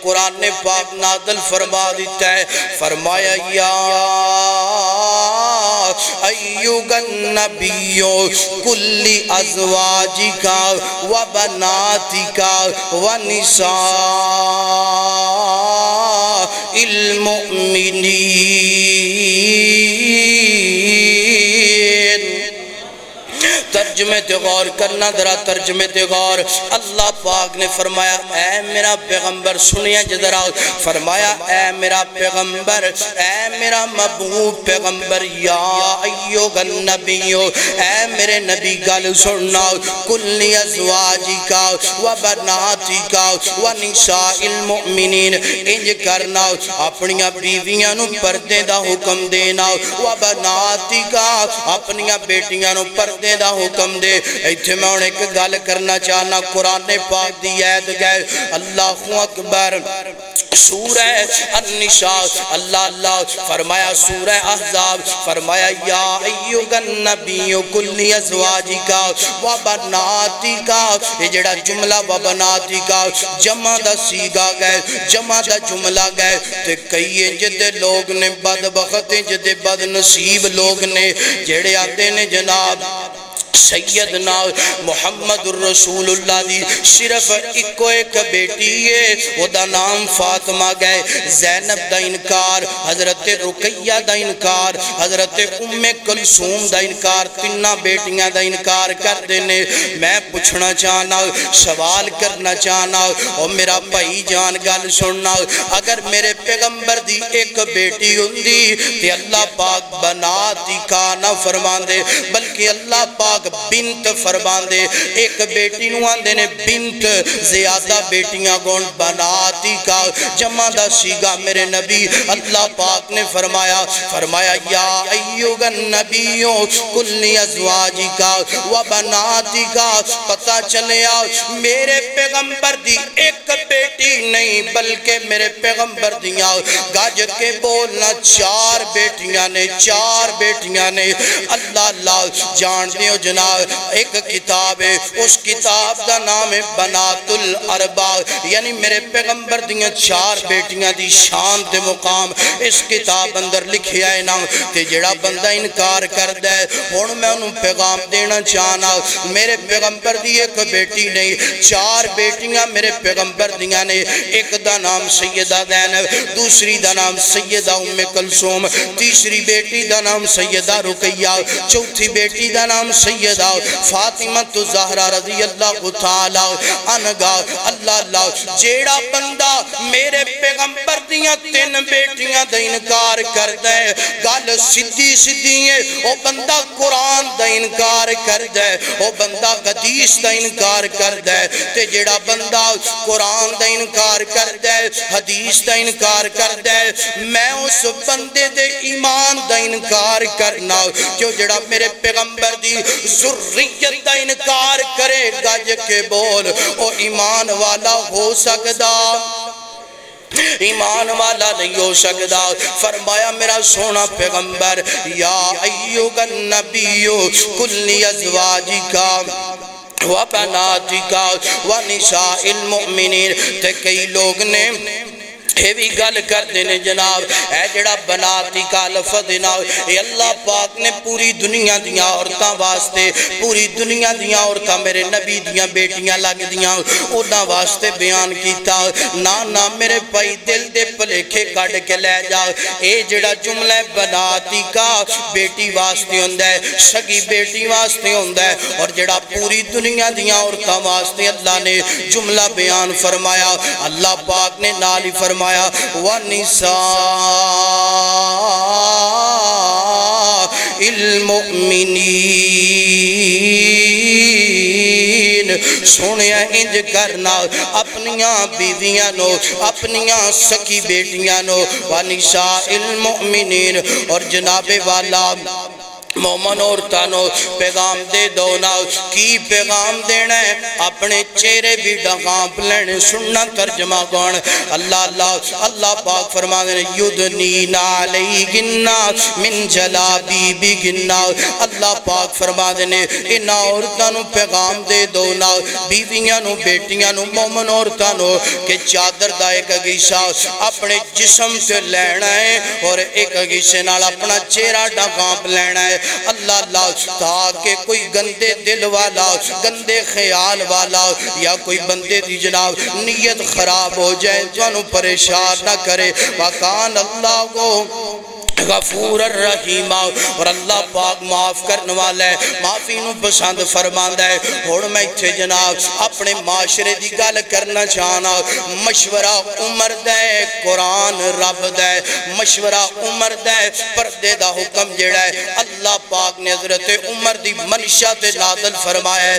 قرآن پاک نازل فرما دیتا ہے فرمایا یا ایھا النبی کل ازواجک و بناتک و نساء المؤمنین ترجمے تے غور کرنا ذرا ترجمے تے غور اللہ پاک نے فرمایا اے میرا پیغمبر سنیا جدرا فرمایا اے میرا پیغمبر اے میرا محبوب پیغمبر یا ایھا النبی اے میرے نبی گل سننا کل ازواجک و بناتک و نساء المؤمنین انج کرنا اپنی بیویاں نو پردے دا حکم دینا و بناتک اپنی بیٹیاں نو پردے دا حکم دے ایتھے میں ایک گل کرنا چاہنا قرآن پاک دی آیت گئے اللہ اکبر سورہ النساء اللہ فرمایا سورہ احزاب فرمایا یا ایھا النبی کل ازواجک و بناتک یہ جڑا جملہ و بناتک جمع دا سیگا گئے جمع دا جملہ گئے تے کئی جدے لوگ نے بدبخت جدے بد نصیب لوگ نے جڑے آتے نے جناب سیدنا محمد الرسول اللہ دی صرف ایکو ایک بیٹی ہے وہ دا نام فاطمہ گئے زینب دا انکار حضرت رقیہ دا انکار حضرت ام کلثوم دا انکار تینہ بیٹیاں دا انکار کر دینے میں پوچھنا چاہنا سوال کرنا چاہنا اور میرا بھائی جان گل سننا اگر میرے پیغمبر دی ایک بیٹی ہوندی تے اللہ پاک بناتی کا نہ فرمان دے بلکہ اللہ پاک بنت فرمان دے ایک بیٹی نوان دینے بنت زیادہ بیٹیاں گون بناتی کا جمع دا سیگا میرے نبی اللہ پاک نے فرمایا یا ایھا النبی کل ازواجک و بناتک پتہ چلے میرے پیغمبر دی ایک بیٹی نہیں بلکہ میرے پیغمبر دیاں گاج کے بولنا چار بیٹیاں نے اللہ جان دیو جناب ایک کتاب ہے اس کتاب دا نام ہے بنات الاربع یعنی میرے پیغمبر دیاں چار بیٹیاں دی شان دے مقام اس کتاب اندر لکھیا ہے نا تے جڑا بندہ انکار کر دے ہن میں انہوں پیغام دینا چاہنا میرے پیغمبر دی ایک بیٹی نہیں چار بیٹیاں میرے پیغمبر دیاں نے ایک دا نام سیدہ زینب دوسری دا نام سیدہ ام کلثوم تیسری بیٹی دا نام سیدہ رقیہ چوتھی بیٹی دا نام سیدہ فاطمہ الزہرا رضی اللہ تعالی عنہا اللہ جیڑا بندہ میرے پیغمبر دیاں تین بیٹیاں دا انکار کر دے گل سدھی ہے او بندہ قرآن دا انکار کر دے او بندہ حدیث دا انکار کر دے تے جیڑا بندہ قرآن دا انکار کر دے حدیث دا انکار کر دے میں اس بندے دے ایمان دا انکار کرنا جو جیڑا میرے پیغمبر دی ذریت دا انکار کرے گا کے بول او ایمان والا ہو سکدا ایمان والا نہیں ہو سکدا فرمایا میرا سونا پیغمبر یا ایھا النبی کل ازواجک و بناتک و نساء المؤمنین تے کئی لوگ نے یہ بھی گل کر دینے جناب اے جڑا بناتی کا لفظ جناب اے اللہ پاک نے پوری دنیا دیاں عورتاں واسطے پوری دنیا دیاں عورتاں میرے نبی دیاں بیٹیاں لگ دیاں انہاں واسطے بیان کیتا نا میرے پائی دل دے پلیکھے کٹ کے لے جا اے جڑا جملہ بناتی کا بیٹی واسطے ہوندہ ہے سگی بیٹی واسطے ہوندہ ہے اور جڑا پوری دنیا دیاں عورتاں واسطے اللہ نے جملہ بیان فرمایا اللہ پاک نے نالی فرمایا وَنِسَاءِ الْمُؤْمِنِينَ سونیا انج کرنا اپنیاں بیویاں نو اپنیاں سکی بیٹیاں نو وَنِسَاءِ الْمُؤْمِنِينَ اور جناب والا مومن عورتانو پیغام دے دو نا کی پیغام دینا ہے اپنے چہرے بھی ڈھانپ لینے سننا ترجمہ کون اللہ پاک فرما دینے یدنین علیہن من جلابیبہن اللہ پاک فرما دینے ان عورتانو پیغام دے دو نا بیویاں بیٹیاں مومن عورتانو کہ چادر دا ایک اگیسا اپنے جسم سے لینا ہے اور ایک اگیسے نال اپنا چہرہ ڈھانپ لینا ہے اللہ تاکہ کوئی گندے دل والا گندے خیال والا یا کوئی بندے دی جناب نیت خراب ہو جائے جانو پریشان نہ کرے وَقَانَ اللہ کو غفور الرحیم اور اللہ پاک معاف کرنے والا ہے معافی نو پسند فرماندا ہے اور میں تھے جناب اپنے معاشرے دی گل کرنا چاہنا مشورہ عمر دے قرآن رب دے مشورہ عمر دے پردے دا حکم جڑا ہے اللہ پاک نے حضرت عمر دی منشا تے نازل فرمایا ہے